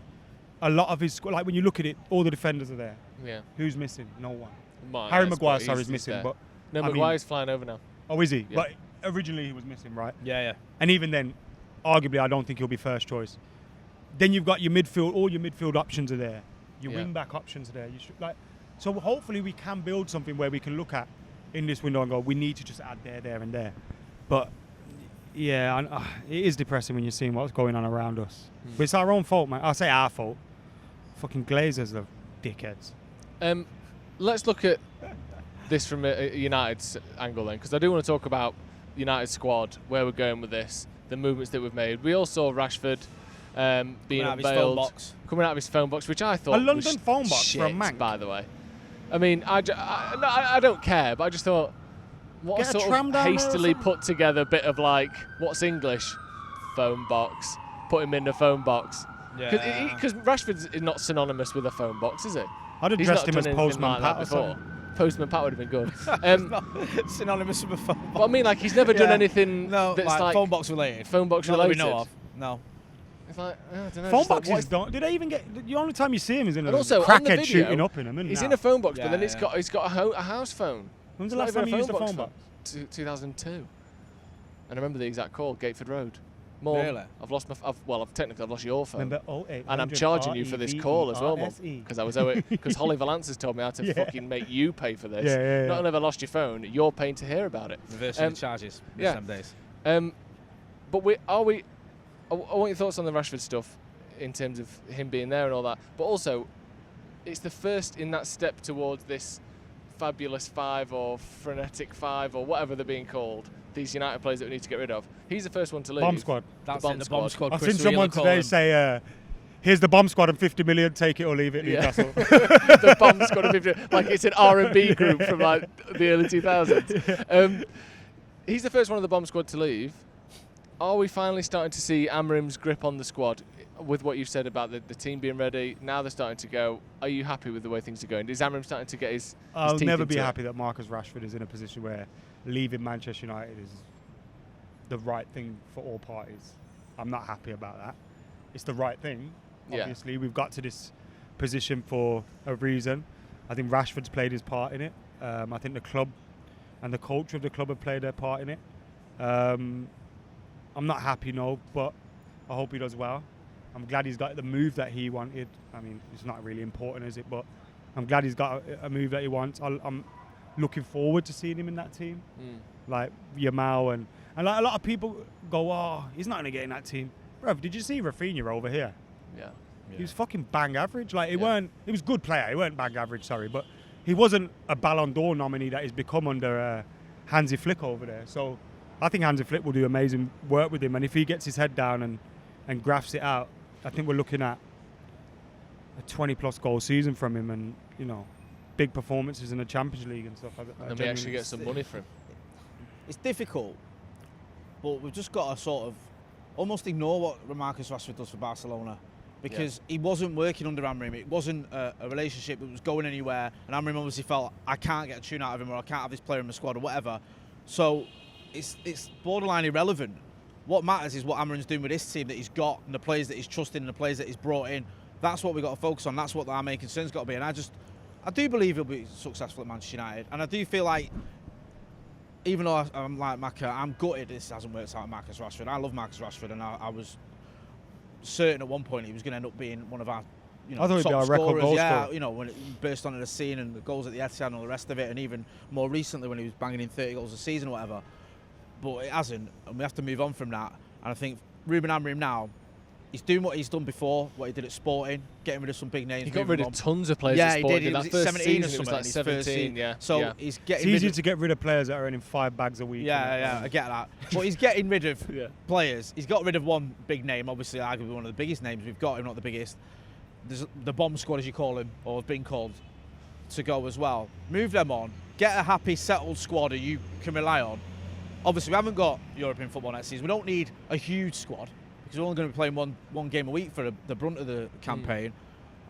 a lot of his squad. Like when you look at it, all the defenders are there.
Yeah.
Who's missing? No one.
Well,
Harry
yes,
Maguire,
but
sorry,
he's
is missing,
there.
but
No,
I mean-
Maguire's flying over now.
oh, is he?
Yeah.
But originally he was missing, right?
Yeah.
And even then, arguably, I don't think he'll be first choice. Then you've got your midfield. All your midfield options are there. Your wing-back options are there. So hopefully we can build something where we can look at in this window and go, we need to just add there, and there. But yeah, it is depressing when you're seeing what's going on around us. But it's our own fault, man. I'll say our fault. Fucking Glazers are dickheads.
Let's look at this from a United's angle then, because I do want to talk about United squad, where we're going with this, the movements that we've made. We all saw Rashford being unveiled, coming out of his phone box, which I thought
a London
was
phone box
shit,
for a mank.
by the way. I mean, I don't care, but I just thought, what
Get
a sort
tram
of
down there or
hastily
something.
put together bit of like, what's English? Phone box. Put him in the phone box. Because Rashford is not synonymous with a phone box, is it?
I'd have
He's
dressed
not
him as
done anything
Postman
like
Pat
that
or
before.
something.
Postman Pat would have been good.
It's not synonymous with a phone box.
But I mean, like, he's never done anything
No,
that's like
phone box related.
phone box
Not that
related.
we know of. No.
It's like, I don't know.
Phone
just like,
boxes don't. Do they even get? The only time you see him is in a
And also, on the
crackhead
video,
shooting up in him.
He's in a phone box, but then
Yeah,
he's got a house phone.
When's the
It's
last
not
time you
even
used a phone
box?
box?
2002. And I remember the exact call, Gateford Road. More.
Really?
I've lost my. I've lost your phone.
Remember 0800
And I'm charging you for this call as well, Mum,
RSE.
because I was because Holly Valance has told me how to fucking make you pay for this.
Yeah.
Not only have I lost your phone, you're paying to hear about it.
Reversing the charges.
yeah.
Some days.
But I want your thoughts on the Rashford stuff in terms of him being there and all that. But also, it's the first in that step towards this fabulous five or frenetic five or whatever they're being called. These United players that we need to get rid of. He's the first one to leave.
Bomb squad.
That's
bomb
the bomb squad.
I've
Chris
seen someone
Wheeler
today say, "Here's the bomb squad and 50 million. Take it or leave it, Newcastle."
The bomb squad of 50, like it's an R&B group from like the early 2000s. He's the first one of the bomb squad to leave. Are we finally starting to see Amrim's grip on the squad with what you've said about the team being ready? Now they're starting to go. Are you happy with the way things are going? Is Amrim starting to get his
I'll
teeth
never be
into it?
happy that Marcus Rashford is in a position where leaving Manchester United is the right thing for all parties. I'm not happy about that. It's the right thing.
Yeah.
Obviously, we've got to this position for a reason. I think Rashford's played his part in it. I think the club and the culture of the club have played their part in it. I'm not happy, no, but I hope he does well. I'm glad he's got the move that he wanted. I mean, it's not really important, is it? But I'm glad he's got a move that he wants. I'm looking forward to seeing him in that team. Like Yamal and like a lot of people go, "Oh, he's not going to get in that team." Bro, did you see Rafinha over here?
Yeah.
He was fucking bang average. Like, he was a good player. He weren't bang average, sorry. But he wasn't a Ballon d'Or nominee that he's become under Hansi Flick over there. So I think Hansi Flick will do amazing work with him. And if he gets his head down and grafts it out, I think we're looking at a 20-plus goal season from him and, you know, big performances in the Champions League and stuff.
And we actually get some money for him.
It's difficult, but we've just got to sort of almost ignore what Marcus Rashford does for Barcelona, because he wasn't working under Amrim. It wasn't a relationship that was going anywhere, and Amrim obviously felt, I can't get a tune out of him, or I can't have this player in my squad or whatever. So it's borderline irrelevant. What matters is what Amrim's doing with this team that he's got, and the players that he's trusting, and the players that he's brought in. That's what we've got to focus on. That's what our main concern's got to be. And I do believe he'll be successful at Manchester United, and I do feel like, even though I'm like Macca, I'm gutted this hasn't worked out with Marcus Rashford. I love Marcus Rashford, and I was certain at one point he was going to end up being one of our, you know,
I thought he'd be
top
our record
scorers.
goal
Yeah,
scorer.
you know, when it burst onto the scene and the goals at the Etihad and all the rest of it, and even more recently when he was banging in 30 goals a season or whatever. But it hasn't, and we have to move on from that. And I think Ruben Amorim now, he's doing what he's done before, what he did at Sporting, getting rid of some big names.
He got
moving
rid
on.
of tons of players.
Yeah,
at
he
Sporting.
did. He
That
was
first
17 or
season, it was
something.
like
in his first
17.
season.
Yeah.
So
yeah.
he's
It's
getting
easier
rid
to get rid of players that are earning 5 bags a week.
Yeah, I get that. But he's getting rid of
Yeah.
players. He's got rid of one big name, obviously arguably one of the biggest names we've got, if not the biggest. There's the bomb squad, as you call him, or have been called, to go as well. Move them on. Get a happy, settled squad that you can rely on. Obviously, we haven't got European football next season. We don't need a huge squad, because we're only going to be playing one game a week for the brunt of the campaign.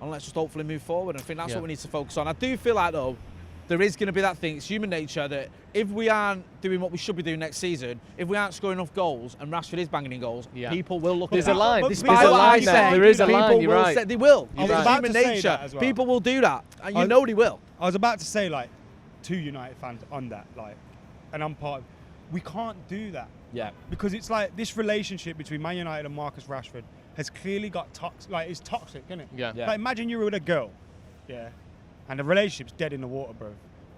And let's just hopefully move forward. I think that's what we need to focus on. I do feel like, though, there is going to be that thing. It's human nature that if we aren't doing what we should be doing next season, if we aren't scoring enough goals, and Rashford is banging in goals, people will look
There's
at
a
that.
line.
But
There's
Despite
a
what I
line
say,
there. There is a
people
line. You're
will
right.
say they will.
I was
It's
about
human
to say
nature.
that as well.
People will do that, and you
I-
know they will.
I was about to say, like, to United fans on that, like, and I'm part of, we can't do that.
Yeah.
Because it's like this relationship between Man United and Marcus Rashford has clearly got toxic. Like, it's toxic, isn't it?
Yeah.
Like, imagine you were with a girl, yeah, and the relationship's dead in the water, bro.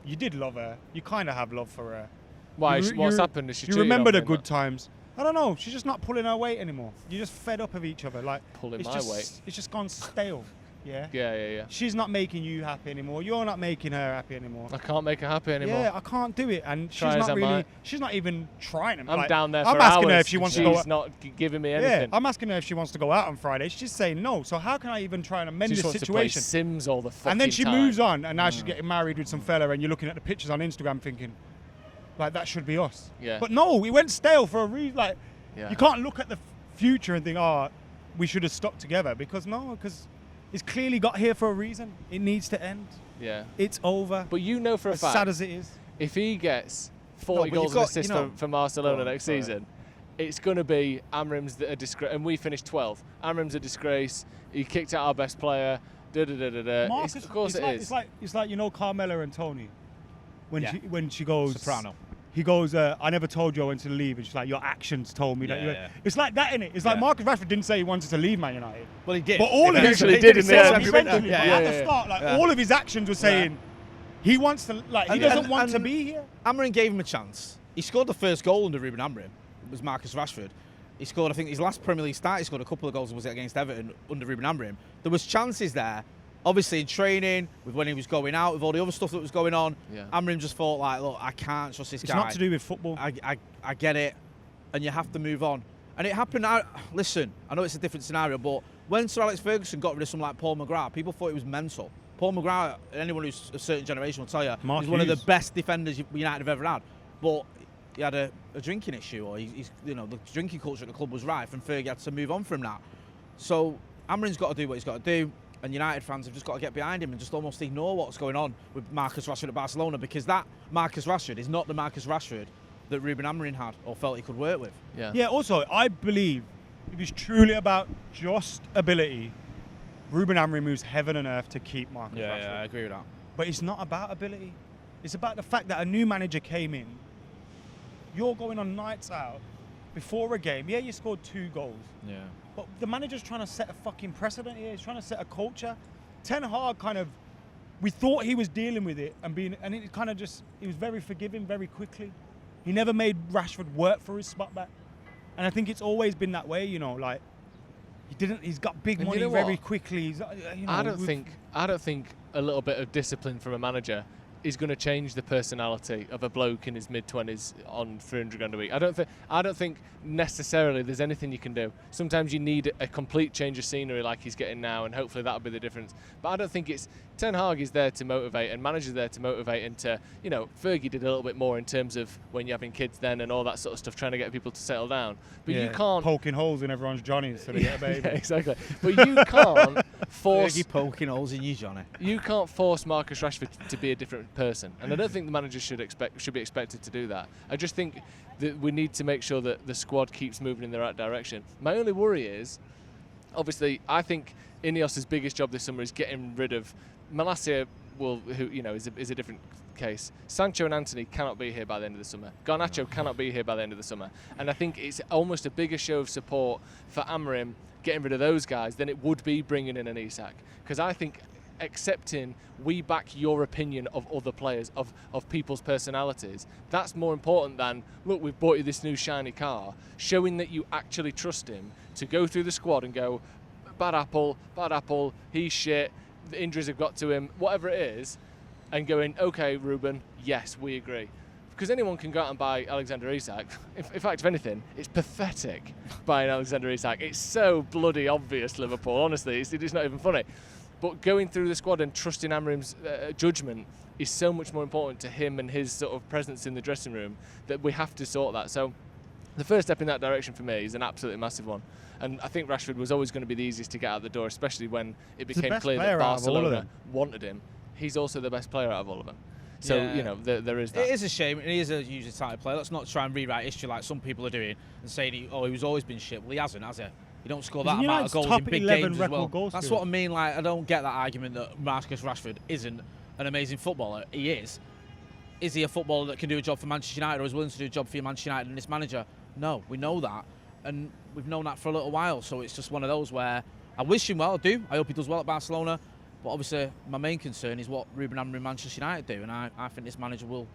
You did love her. You kind of have love for her.
Why?
You-
What's
you-
happened? Is she
You
cheated
remember
on
the
me,
good
man?
times. I don't know. She's just not pulling her weight anymore. You're just fed up of each other. Like,
Pulling
it's
my
just,
weight.
It's just gone stale. Yeah.
Yeah.
She's not making you happy anymore. You're not making her happy anymore.
I can't make her happy anymore.
Yeah, I can't do it, and
Try
she's
as
not
I
really.
might.
She's not even trying.
I'm
like,
down there for
I'm asking her
hours
if she
and
wants to
she's
go.
not giving me
Yeah,
anything.
I'm asking her if she wants to go out on Friday. She's just saying no. So how can I even try and amend
She just
this
wants to play
situation?
Sims all the fucking
And then she
time.
moves on, and now she's getting married with some fella, and you're looking at the pictures on Instagram thinking, like, that should be us.
Yeah.
But no, we went stale for a reason. Like,
Yeah.
you can't look at the future and think, oh, we should have stuck together, because it's clearly got here for a reason. It needs to end.
Yeah.
It's over.
But you know for a
As
fact,
sad as it is.
if he gets 40
but
goals
you've
and
got,
assists
you know-
for Barcelona
Go on,
next
sorry.
season, it's going to be Amrim's a disgrace, and we finished 12th. Amrim's a disgrace. He kicked out our best player.
Marcus,
Of course
it's
it
like,
is.
It's like you know Carmela and Tony, when
Yeah.
she goes
Soprano.
He goes, I never told you I wanted to leave, and she's like, your actions told me that. You
Yeah.
It's like that, innit? It's like
Yeah.
Marcus Rashford didn't say he wanted to leave Man United,
Well, he did.
but all of
He
his
actually did in the
said
end.
he said to me,
Yeah,
but
yeah,
at
yeah.
the start, like
Yeah.
all of his actions were saying he wants to, like, he
And-
doesn't
and-
want to
and-
be here.
Amorim gave him a chance. He scored the first goal under Ruben Amorim. It was Marcus Rashford. He scored, I think, his last Premier League start. He scored a couple of goals. Was it against Everton under Ruben Amorim? There was chances there. Obviously, in training, with when he was going out, with all the other stuff that was going on,
Yeah.
Amorim just thought, like, look, I can't trust this
It's
guy.
not to do with football.
I get it, and you have to move on. And it happened. Listen, I know it's a different scenario, but when Sir Alex Ferguson got rid of someone like Paul McGrath, people thought it was mental. Paul McGrath, and anyone who's a certain generation will tell you,
Mark
he's one of the
Hughes.
best defenders United have ever had. But he had a drinking issue, or he's the drinking culture at the club was rife, and Fergie had to move on from that. So Amorim's got to do what he's got to do. And United fans have just got to get behind him and just almost ignore what's going on with Marcus Rashford at Barcelona, because that Marcus Rashford is not the Marcus Rashford that Ruben Amorim had or felt he could work with.
Yeah.
Yeah, also, I believe if it's truly about just ability, Ruben Amorim moves heaven and earth to keep Marcus Rashford.
I agree with that.
But it's not about ability. It's about the fact that a new manager came in. You're going on nights out before a game. Yeah, you scored 2 goals.
Yeah.
But the manager's trying to set a fucking precedent here. He's trying to set a culture. Ten Hag kind of, we thought he was dealing with it and it kind of just, he was very forgiving very quickly. He never made Rashford work for his spot back. And I think it's always been that way, like, he's got big
And
money
you know
very
what?
quickly. He's,
I don't think a little bit of discipline from a manager is going to change the personality of a bloke in his mid-20s on 300 grand a week. I don't think necessarily there's anything you can do. Sometimes you need a complete change of scenery like he's getting now, and hopefully that'll be the difference. But I don't think it's Ten Hag is there to motivate, and managers there to motivate, and to, Fergie did a little bit more in terms of when you're having kids then and all that sort of stuff, trying to get people to settle down. But you can't
poking holes in everyone's Johnnies so they get a baby.
Yeah, exactly. But you can't force
Fergie poking holes in you, Johnny.
You can't force Marcus Rashford to be a different person, and I don't think the manager should be expected to do that. I just think that we need to make sure that the squad keeps moving in the right direction. My only worry is, obviously, I think Ineos's biggest job this summer is getting rid of Malacia. Who is a different case. Sancho and Anthony cannot be here by the end of the summer. Garnacho cannot be here by the end of the summer, and I think it's almost a bigger show of support for Amorim getting rid of those guys than it would be bringing in an Isak, because I think accepting we back your opinion of other players, of people's personalities, that's more important than, look, we've bought you this new shiny car. Showing that you actually trust him to go through the squad and go, bad apple, he's shit, the injuries have got to him, whatever it is, and going, okay, Ruben, yes, we agree. Because anyone can go out and buy Alexander Isak. In fact, if anything, it's pathetic buying Alexander Isak. It's so bloody obvious, Liverpool, honestly, it's not even funny. But going through the squad and trusting Amorim's judgment is so much more important to him and his sort of presence in the dressing room, that we have to sort that. So the first step in that direction for me is an absolutely massive one. And I think Rashford was always going to be the easiest to get out the door, especially when it
He's the
became
best
clear
player
that
out of all of
Barcelona
them.
wanted him. He's also the best player out of all of them. So,
Yeah.
there is that.
It is a shame, and he is a hugely talented player. Let's not try and rewrite history like some people are doing and saying, he's always been shit. Well, he hasn't, has he? You don't score that
He's
amount of
United's
goals
top
in big
11
games as well.
record goal
That's
scorer.
what I mean. Like, I don't get that argument that Marcus Rashford isn't an amazing footballer. He is. is he a footballer that can do a job for Manchester United, or is willing to do a job for Manchester United and this manager? No, we know that, and we've known that for a little while. So it's just one of those where I wish him well. I do. I hope he does well at Barcelona. But obviously, my main concern is what Ruben Amorim and Manchester United do, and I think this manager will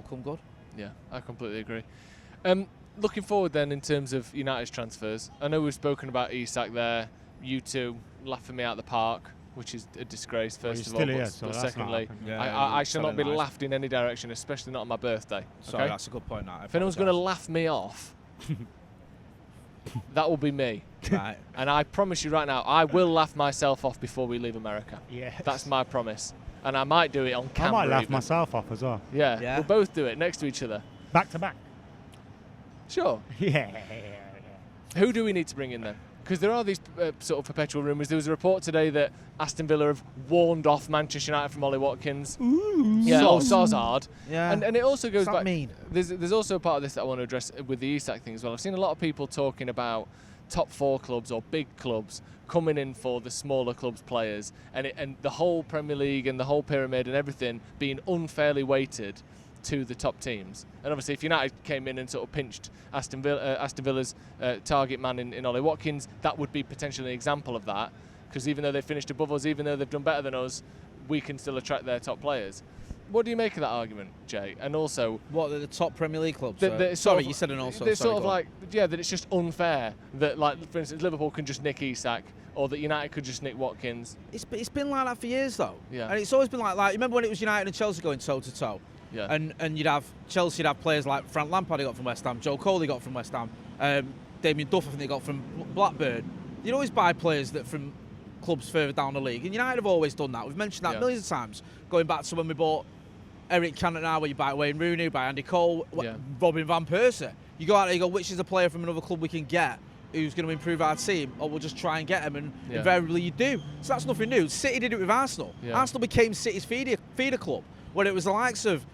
come good.
Yeah, I completely agree. Looking forward then in terms of United's transfers, I know we've spoken about Isak there. You two laughing me out the park, which is a disgrace, first of all. But secondly, I shall not be laughed in any direction, especially not on my birthday.
Sorry, that's a good point.
If anyone's going to laugh me off, that will be me.
Right.
And I promise you right now, I will laugh myself off before we leave America.
Yeah.
That's my promise. And I might do it on camera.
I might laugh
even.
myself off as well.
Yeah, we'll both do it next to each other.
Back to back.
Sure.
Yeah.
Who do we need to bring in then? Because there are these sort of perpetual rumours. There was a report today that Aston Villa have warned off Manchester United from Ollie Watkins.
Ooh.
Yeah, Sozard.
Yeah.
And it also goes
What's
back.
that mean?
There's also a part of this that I want to address with the Isak thing as well. I've seen a lot of people talking about top 4 clubs or big clubs coming in for the smaller clubs' players, and the whole Premier League and the whole pyramid and everything being unfairly weighted to the top teams. And obviously, if United came in and sort of pinched Aston Villa's target man in Ollie Watkins, that would be potentially an example of that. Because even though they've finished above us, even though they've done better than us, we can still attract their top players. What do you make of that argument, Jay? And also,
what the top Premier League clubs?
Sorry,
you said an also.
They're sort of like, that it's just unfair that, like, for instance, Liverpool can just nick Isak, or that United could just nick Watkins.
It's been like that for years though.
Yeah.
And it's always been like that. You remember when it was United and Chelsea going toe to toe?
Yeah.
And you'd have Chelsea, you'd have players like Frank Lampard, he got from West Ham, Joe Cole, he got from West Ham, Damien Duff, I think they got from Blackburn. You'd always buy players that from clubs further down the league, and United have always done that. We've mentioned that millions of times, going back to when we bought Eric Cantona, where you buy Wayne Rooney, you buy Andy Cole, Robin Van Persie. You go out there, you go, which is a player from another club we can get who's going to improve our team, or we'll just try and get him, and invariably you do. So that's nothing new. City did it with Arsenal.
Yeah.
Arsenal became City's feeder club, where it was the likes of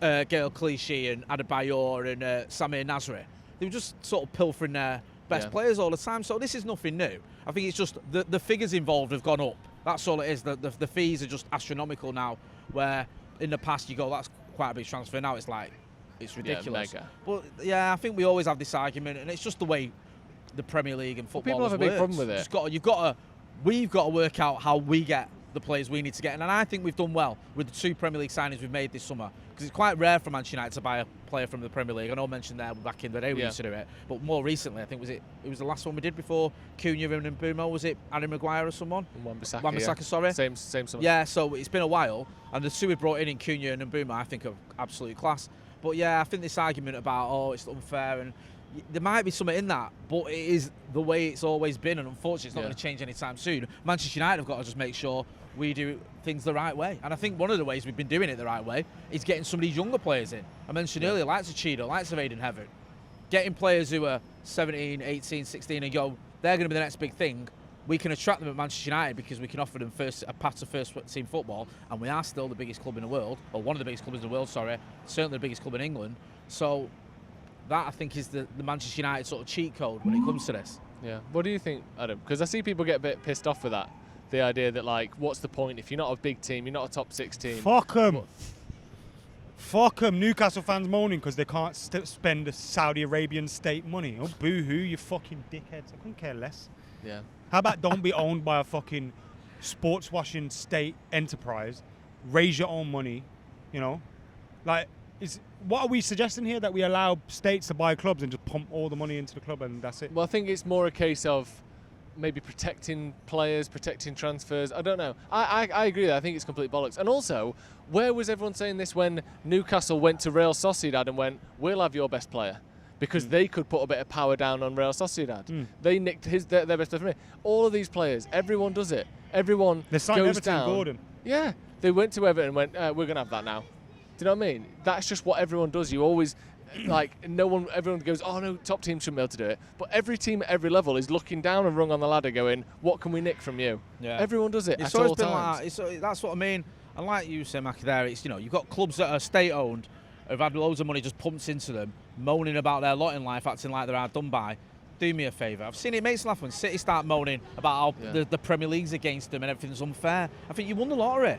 Gael Clichy and Adebayor and Samir Nasri. They were just sort of pilfering their best players all the time. So this is nothing new. I think it's just the figures involved have gone up. That's all it is. The fees are just astronomical now, where in the past you go, that's quite a big transfer. Now it's like, it's ridiculous.
Mega.
But yeah, I think we always have this argument, and it's just the way the Premier League and football
people have a big problem with it.
We've got to work out how we get the players we need to get, and I think we've done well with the 2 Premier League signings we've made this summer, because it's quite rare for Manchester United to buy a player from the Premier League. I know I mentioned there back in the day we used to do it, but more recently I think it was the last one we did before Cunha and Mbeumo. Was it Harry Maguire or someone? Wan-Bissaka, sorry.
Same summer.
Yeah, so it's been a while, and the 2 we brought in Cunha and Mbeumo I think are absolute class. But yeah, I think this argument about it's unfair, and there might be something in that, but it is the way it's always been, and unfortunately it's not going to change anytime soon. Manchester United have got to just make sure we do things the right way, and I think one of the ways we've been doing it the right way is getting some of these younger players in. I mentioned earlier, likes of Cheetah, likes of Aiden Heaven, getting players who are 17, 18, 16 and go, they're going to be the next big thing. We can attract them at Manchester United because we can offer them a path to first team football, and we are still the biggest club in the world, or one of the biggest clubs in the world, certainly the biggest club in England. So that, I think, is the Manchester United sort of cheat code when it comes to this.
Yeah. What do you think, Adam? Because I see people get a bit pissed off with that. The idea that, like, what's the point if you're not a big team, you're not a top 6 team?
Fuck them. Fuck them. Newcastle fans moaning because they can't spend the Saudi Arabian state money. Oh, boo-hoo, you fucking dickheads. I couldn't care less.
Yeah.
How about don't be owned by a fucking sports washing state enterprise? Raise your own money, you know? Like, what are we suggesting here? That we allow states to buy clubs and just pump all the money into the club and that's it?
Well, I think it's more a case of maybe protecting players, protecting transfers. I don't know. I agree that I think it's complete bollocks. And also, where was everyone saying this when Newcastle went to Real Sociedad and went, we'll have your best player? Because they could put a bit of power down on Real Sociedad. They nicked their best player from it. All of these players, everyone does it. Everyone goes
Everton
down.
Gordon.
Yeah, they went to Everton and went, we're going to have that now. Do you know what I mean? That's just what everyone does. You always, everyone goes, oh no, top teams shouldn't be able to do it. But every team at every level is looking down a rung on the ladder going, what can we nick from you? Yeah. Everyone does it
it's
at
always
all
been
times.
Like that. That's what I mean. And like you say, Mackie, there, it's, you've got clubs that are state-owned, have had loads of money just pumped into them, moaning about their lot in life, acting like they're hard done by. Do me a favour. I've seen it makes laugh when City start moaning about how the Premier League's against them and everything's unfair. I think you won the lottery.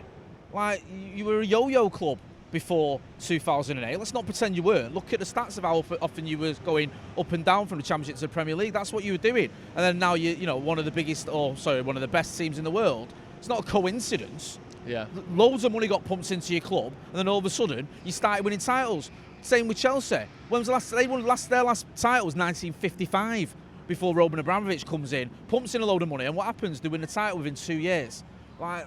Like, you were a yo-yo club. before 2008. Let's not pretend you weren't. Look at the stats of how often you were going up and down from the Championship to the Premier League. That's what you were doing. And then now you know, one of the best teams in the world. It's not a coincidence.
Yeah.
Loads of money got pumped into your club, and then all of a sudden you started winning titles. Same with Chelsea. When was the last? Their last title was 1955. Before Roman Abramovich comes in, pumps in a load of money, and what happens? They win the title within 2 years. Like,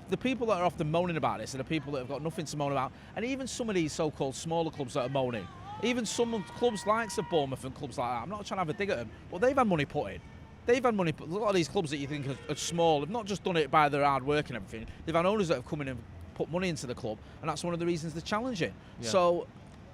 the people that are often moaning about this are the people that have got nothing to moan about. And even some of these so-called smaller clubs that are moaning, even some clubs like Bournemouth and clubs like that, I'm not trying to have a dig at them, but they've had money put in. They've had money. A lot of these clubs that you think are small have not just done it by their hard work and everything. They've had owners that have come in and put money into the club, and that's one of the reasons they're challenging.
Yeah.
So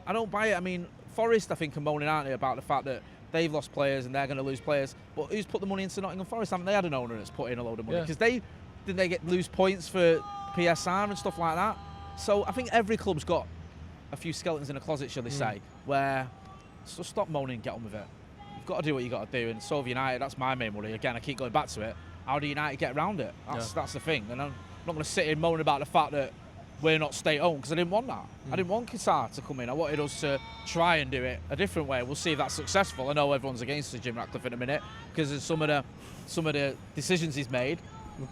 I don't buy it. I mean, Forest, I think, are moaning, aren't they, about the fact that they've lost players and they're going to lose players. But who's put the money into Nottingham Forest? Haven't they had an owner that's put in a load of money? Because didn't they lose points for PSR and stuff like that? So I think every club's got a few skeletons in a closet, shall they say, where so stop moaning and get on with it. You've got to do what you got to do. And so have United, that's my main worry. Again, I keep going back to it. How do United get around it? That's the thing. And I'm not going to sit here moaning about the fact that we're not state-owned, because I didn't want that. I didn't want Qatar to come in. I wanted us to try and do it a different way. We'll see if that's successful. I know everyone's against Jim Ratcliffe in a minute because of some of the decisions he's made,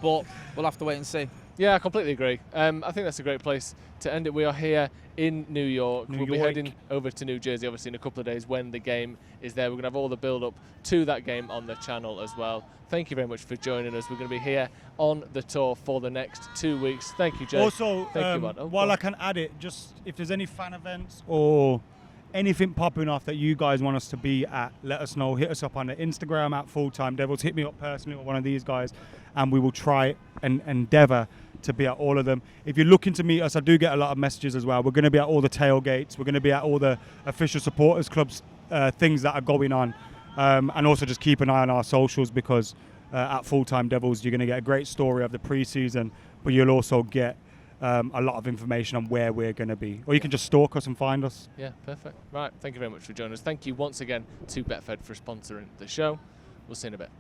but we'll have to wait and see.
Yeah, I completely agree. I think that's a great place to end it. We are here in New York. We'll be heading over to New Jersey, obviously, in a couple of days when the game is there. We're going to have all the build-up to that game on the channel as well. Thank you very much for joining us. We're going to be here on the tour for the next 2 weeks. Thank you, Jay.
Also, while I can add it, just if there's any fan events or anything popping off that you guys want us to be at, let us know. Hit us up on the Instagram at Fulltime Devils. Hit me up personally or one of these guys, and we will try and endeavour to be at all of them. If you're looking to meet us, I do get a lot of messages as well. We're going to be at all the tailgates. We're going to be at all the official supporters clubs, things that are going on. And also just keep an eye on our socials, because at Fulltime Devils you're going to get a great story of the pre-season, but you'll also get a lot of information on where we're going to be. Or you can just stalk us and find us.
Yeah, perfect. Right, thank you very much for joining us. Thank you once again to Betfred for sponsoring the show. We'll see you in a bit.